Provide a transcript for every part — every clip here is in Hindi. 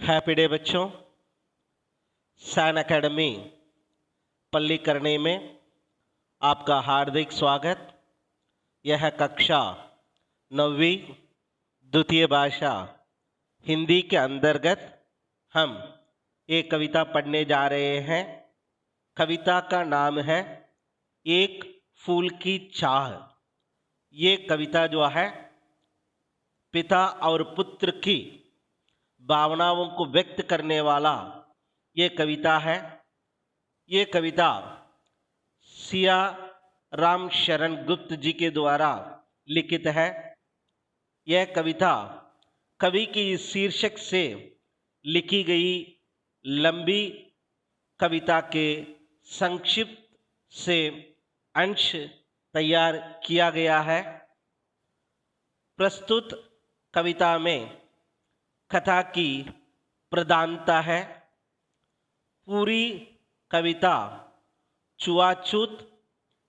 हैप्पी डे बच्चों। सैन एकेडमी पल्लीकरणी में आपका हार्दिक स्वागत। यह कक्षा 9वीं द्वितीय भाषा हिंदी के अंतर्गत हम एक कविता पढ़ने जा रहे हैं। कविता का नाम है एक फूल की चाह। ये कविता जो है पिता और पुत्र की भावनाओं को व्यक्त करने वाला ये कविता है। ये कविता सिया राम शरण गुप्त जी के द्वारा लिखित है। यह कविता कवि की शीर्षक से लिखी गई लंबी कविता के संक्षिप्त से अंश तैयार किया गया है। प्रस्तुत कविता में कथा की प्रधानता है। पूरी कविता छुआछूत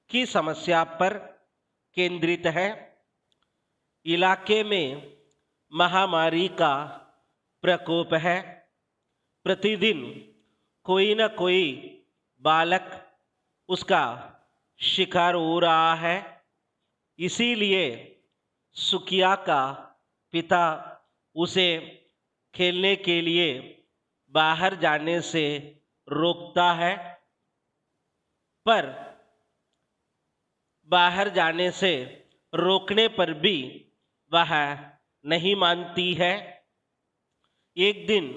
की समस्या पर केंद्रित है। इलाके में महामारी का प्रकोप है। प्रतिदिन कोई न कोई बालक उसका शिकार हो रहा है। इसीलिए सुकिया का पिता उसे खेलने के लिए बाहर जाने से रोकता है, पर बाहर जाने से रोकने पर भी वह नहीं मानती है। एक दिन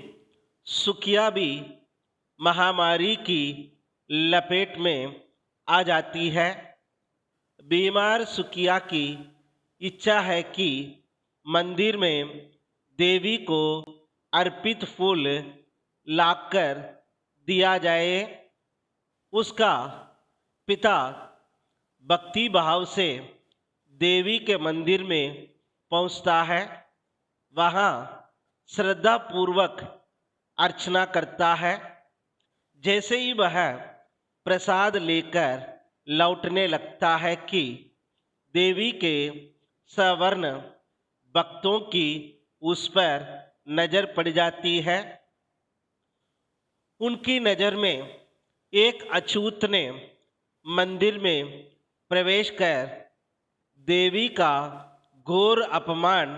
सुकिया भी महामारी की लपेट में आ जाती है। बीमार सुकिया की इच्छा है कि मंदिर में देवी को अर्पित फूल लाकर दिया जाए। उसका पिता भक्ति भाव से देवी के मंदिर में पहुंचता है। वहाँ श्रद्धा पूर्वक अर्चना करता है। जैसे ही वह प्रसाद लेकर लौटने लगता है कि देवी के सवर्ण भक्तों की उस पर नजर पड़ जाती है। उनकी नजर में एक अछूत ने मंदिर में प्रवेश कर देवी का घोर अपमान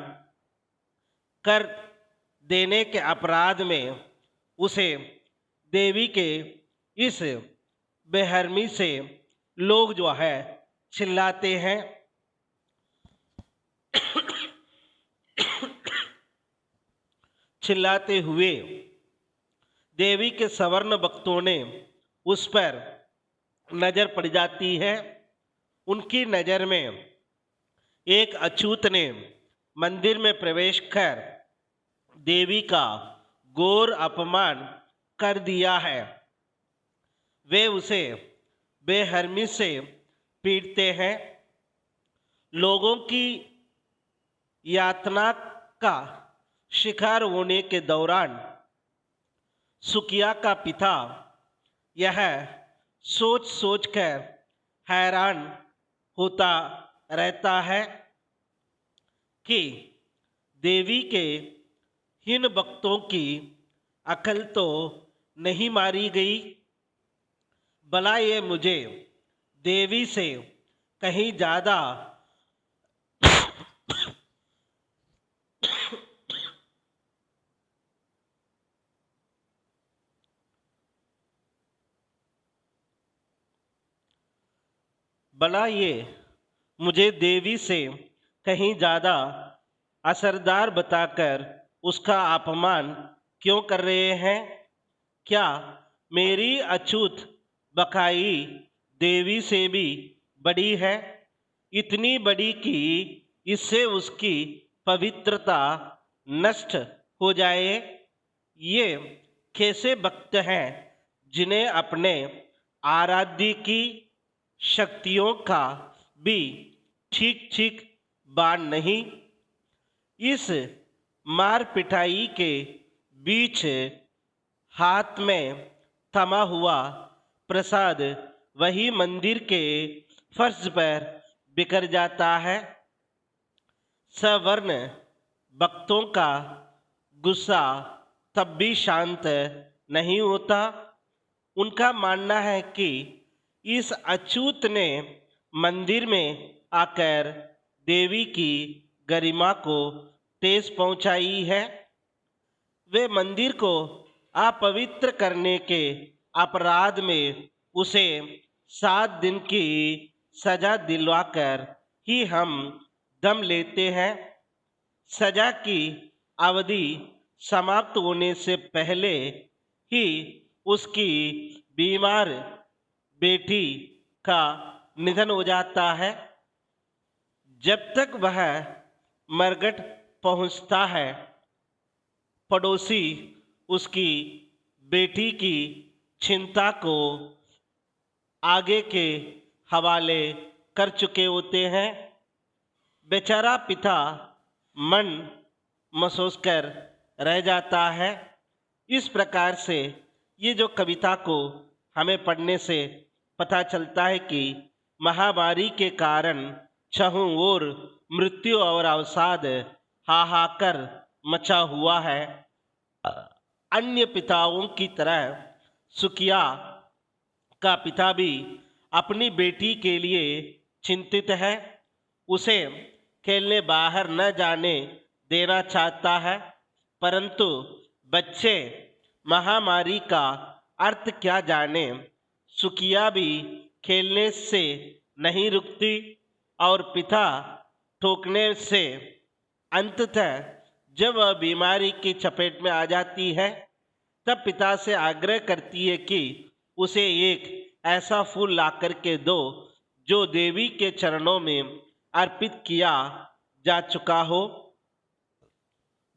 कर देने के अपराध में उसे देवी के इस बेहरमी से लोग जो है चिल्लाते हैं। चिल्लाते हुए देवी के सवर्ण भक्तों ने उस पर नजर पड़ जाती है। उनकी नजर में एक अछूत ने मंदिर में प्रवेश कर देवी का घोर अपमान कर दिया है। वे उसे बेहरमी से पीटते हैं। लोगों की यातना का शिकार होने के दौरान सुकिया का पिता यह सोच सोचकर हैरान होता रहता है कि देवी के इन भक्तों की अकल तो नहीं मारी गई। भला ये मुझे देवी से कहीं ज़्यादा भला ये मुझे देवी से कहीं ज़्यादा असरदार बताकर उसका अपमान क्यों कर रहे हैं? क्या मेरी अछूत बकाई देवी से भी बड़ी है? इतनी बड़ी कि इससे उसकी पवित्रता नष्ट हो जाए। ये कैसे भक्त हैं जिन्हें अपने आराध्य की शक्तियों का भी ठीक ठीक भान नहीं। इस मार पिटाई के बीच हाथ में थमा हुआ प्रसाद वही मंदिर के फर्श पर बिखर जाता है। सवर्ण भक्तों का गुस्सा तब भी शांत नहीं होता। उनका मानना है कि इस अछूत ने मंदिर में आकर देवी की गरिमा को ठेस पहुंचाई है। वे मंदिर को अपवित्र करने के अपराध में उसे 7 दिन की सजा दिलवाकर ही हम दम लेते हैं। सजा की अवधि समाप्त होने से पहले ही उसकी बीमार बेटी का निधन हो जाता है। जब तक वह मरघट पहुंचता है, पड़ोसी उसकी बेटी की चिंता को आगे के हवाले कर चुके होते हैं। बेचारा पिता मन महसूस कर रह जाता है। इस प्रकार से ये जो कविता को हमें पढ़ने से पता चलता है कि महामारी के कारण छहों ओर मृत्यु और अवसाद हाहाकार मचा हुआ है। अन्य पिताओं की तरह सुकिया का पिता भी अपनी बेटी के लिए चिंतित है। उसे खेलने बाहर न जाने देना चाहता है, परंतु बच्चे महामारी का अर्थ क्या जाने। सुकिया भी खेलने से नहीं रुकती और पिता ठोकने से अंततः जब वह बीमारी की चपेट में आ जाती है, तब पिता से आग्रह करती है कि उसे एक ऐसा फूल ला करके दो जो देवी के चरणों में अर्पित किया जा चुका हो।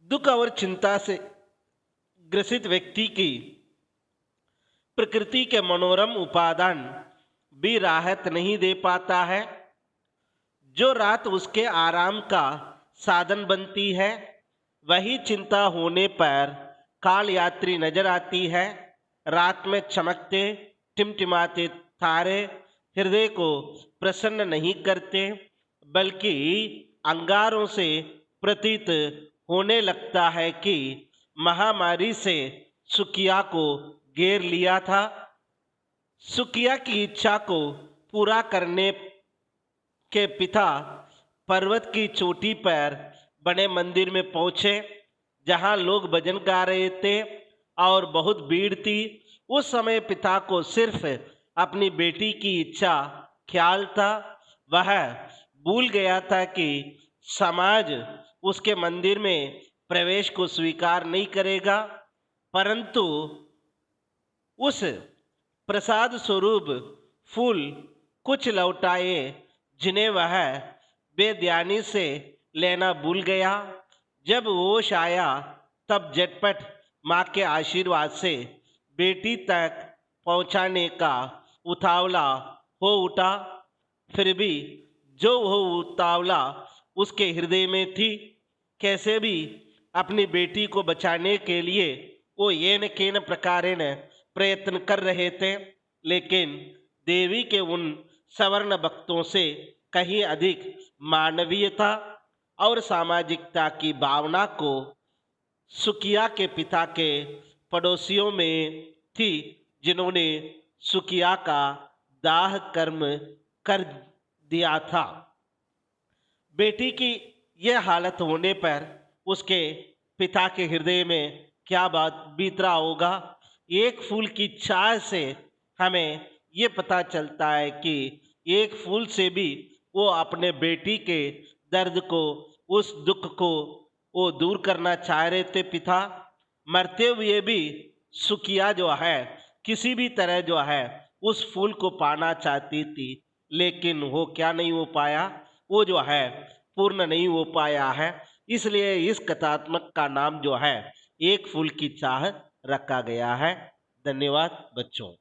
दुख और चिंता से ग्रसित व्यक्ति की प्रकृति के मनोरम उपादान भी राहत नहीं दे पाता है। जो रात उसके आराम का साधन बनती है, वही चिंता होने पर काल यात्री नजर आती है। रात में चमकते टिमटिमाते तारे हृदय को प्रसन्न नहीं करते, बल्कि अंगारों से प्रतीत होने लगता है कि महामारी से सुकिया को घेर लिया था। सुकिया की इच्छा को पूरा करने के पिता पर्वत की चोटी पर बने मंदिर में पहुंचे, जहां लोग भजन गा रहे थे और बहुत भीड़ थी। उस समय पिता को सिर्फ अपनी बेटी की इच्छा ख्याल था। वह भूल गया था कि समाज उसके मंदिर में प्रवेश को स्वीकार नहीं करेगा, परंतु उस प्रसाद स्वरूप फूल कुछ लौटाए जिन्हें वह बेध्यानी से लेना भूल गया। जब होश आया तब झटपट माँ के आशीर्वाद से बेटी तक पहुँचाने का उतावला हो उठा। फिर भी जो वो उतावला उसके हृदय में थी, कैसे भी अपनी बेटी को बचाने के लिए वो येन केन प्रकारेण प्रयत्न कर रहे थे, लेकिन देवी के उन सवर्ण भक्तों से कहीं अधिक मानवीयता और सामाजिकता की भावना को सुकिया के पिता के पड़ोसियों में थी, जिन्होंने सुकिया का दाह कर्म कर दिया था। बेटी की यह हालत होने पर उसके पिता के हृदय में क्या बात बीत रहा होगा। एक फूल की चाह से हमें ये पता चलता है कि एक फूल से भी वो अपने बेटी के दर्द को, उस दुख को वो दूर करना चाह रहे थे पिता। मरते हुए भी सुकिया जो है किसी भी तरह जो है उस फूल को पाना चाहती थी, लेकिन वो क्या नहीं हो पाया, वो जो है पूर्ण नहीं हो पाया है। इसलिए इस कथात्मक का नाम जो है एक फूल की चाह रखा गया है। धन्यवाद बच्चों।